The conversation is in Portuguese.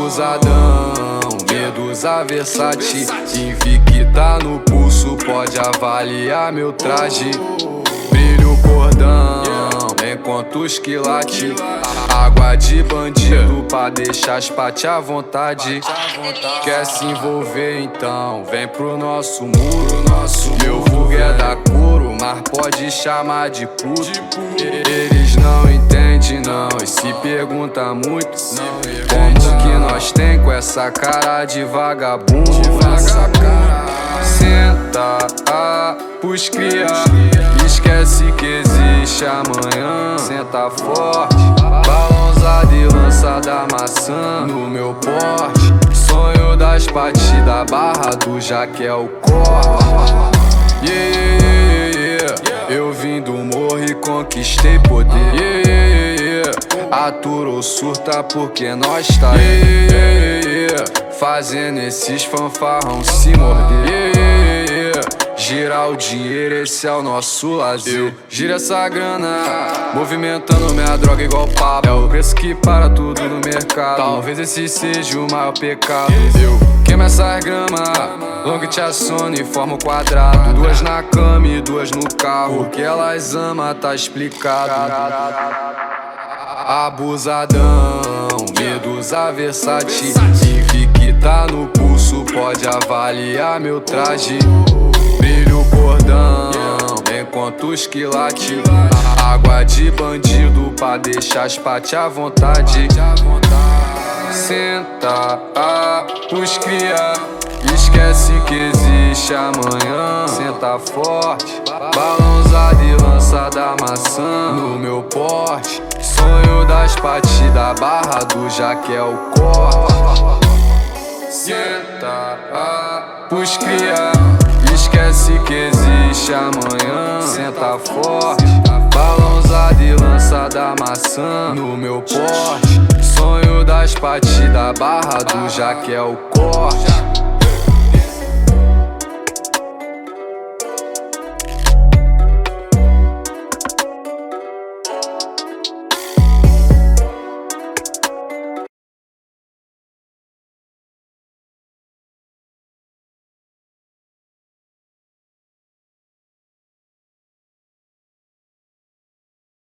Abusadão, Medusa Versace, Invicta no pulso, pode avaliar meu traje. Brilho cordão, enquanto os quilate. Água de bandido pra deixar as pate à vontade. Quer se envolver então, vem pro nosso muro. Meu vulgo é da couro, mas pode chamar de puto. Eles não entendem não, e se pergunta muito como que nós tem com essa cara de vagabundo. Senta pros cria, esquece que existe amanhã. Senta forte, balãozada e lança da maçã no meu porte. Sonho das partidas, barra do Jaquel corte. Yeah, yeah, yeah, yeah. Eu vim do morro e conquistei poder. Yeah, yeah, yeah. Atura ou surta porque nós tá yeah, yeah, yeah. Fazendo esses fanfarrão se morder. Yeah, yeah, yeah. Girar o dinheiro, esse é o nosso lazer. Gira essa grana, movimentando minha droga igual papo. É o preço que para tudo no mercado. Talvez esse seja o maior pecado. Eu queimo essas gramas, long te aciona e forma o quadrado. Duas na cama e duas no carro, que elas amam, tá explicado. Abusadão, Medusa Versace, Invicta no pulso, pode avaliar meu traje. Brilho cordão, enquanto os quilate. Água de bandido pra deixar as pate à vontade. Senta pros cria, esquece que existe amanhã. Senta forte, balãozada e lança da maçã no meu porte. Sonho das partidas, barra do Jaquel corte. Senta pros cria, esquece que existe amanhã. Senta forte, balãozada e lança da maçã no meu porte. Sonho das partidas, barra do Jaquel corte.